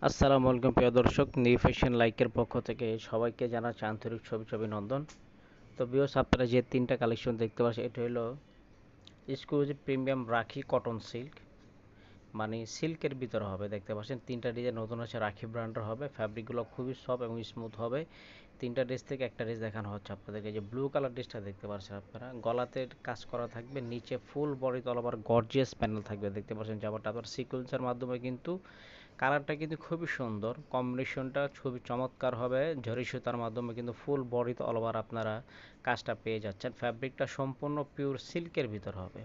আসসালামু আলাইকুম প্রিয় দর্শক, নিউ ফ্যাশন লাইকের পক্ষ থেকে সবাইকে জানাচ্ছি আন্তরিক শুভেচ্ছা অভিনন্দন। তো ভিউয়ার্স, আপনারা যে তিনটা কালেকশন দেখতে পাচ্ছেন, এটা হলো এক্সক্লুসিভ প্রিমিয়াম রাখি কটন সিল্ক, মানে সিল্কের ভিতরে হবে। দেখতে পাচ্ছেন তিনটা ডিজাইন নতুন আছে, রাখি ব্র্যান্ডের হবে। ফ্যাব্রিকগুলো খুবই সফট এবং স্মুথ হবে। তিনটা ড্রেস থেকে একটা ড্রেস দেখানো হচ্ছে আপনাদেরকে। যে ব্লু কালার ড্রেসটা দেখতে পাচ্ছেন আপনারা, গলাতে কাজ করা থাকবে, নিচে full body all over gorgeous panel থাকবে। দেখতে পাচ্ছেন জামাটা আবার সিকোয়েন্সের মাধ্যমে কিন্তু কালারটা কিন্তু খুবই সুন্দর, কম্বিনেশনটা খুবই চমৎকার হবে। ঝরি সুতার মাধ্যমে কিন্তু ফুল বডিতে অল ওভার আপনারা কাজটা পেয়ে যাচ্ছেন। ফ্যাব্রিকটা সম্পূর্ণ পিওর সিল্কের ভিতর হবে।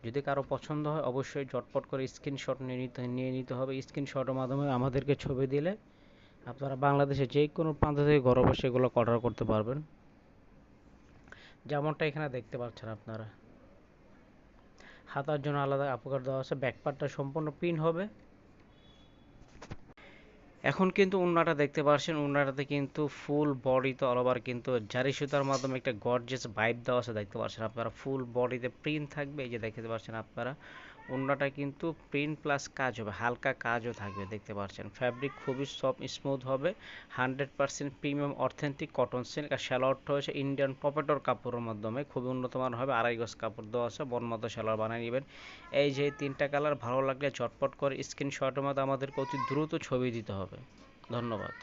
যদি কারো পছন্দ হয় অবশ্যই ঝটপট করে স্ক্রিনশট নিয়ে নিতে হবে। স্ক্রিনশটের মাধ্যমে আমাদেরকে ছবি দিলে আপনারা বাংলাদেশে যে কোনো প্রান্ত থেকে ঘরে বসে এগুলো অর্ডার করতে পারবেন। যেমনটা এখানে দেখতে পাচ্ছেন আপনারা, হাতার জন্য আলাদা আপকার দেওয়া আছে, ব্যাকপার্টটা সম্পূর্ণ প্রিন্ট হবে। এখন কিন্তু ওড়নাটা দেখতে পাচ্ছেন, ওড়নাটাতে কিন্তু ফুল বডিতে অল ওভার কিন্তু জারি সুতার মাধ্যমে একটা গর্জিয়াস ভাইব দেওয়া আছে। দেখতে পাচ্ছেন আপনারা, ফুল বডিতে প্রিন্ট থাকবে। এই যে দেখতে পাচ্ছেন আপনারা, ওড়নাটা কিন্তু প্রিন্ট প্লাস কাজ হবে, হালকা কাজও থাকবে। দেখতে পাচ্ছেন ফ্যাব্রিক খুবই সফট স্মুথ হবে। 100% প্রিমিয়াম অথেন্টিক কটন সিল্ক। আর সালোয়ারটা হচ্ছে ইন্ডিয়ান পপেটোর কাপড়ের মাধ্যমে খুবই উন্নত মান হবে। 2.5 গজ কাপড় দেওয়া আছে, মতো সালোয়ার বানিয়ে নেবেন। এই যে তিনটা কালার ভালো লাগলে ঝটপট করে স্ক্রিনশটের মধ্যে আমাদেরকে অতি দ্রুত ছবি দিতে হবে। ধন্যবাদ।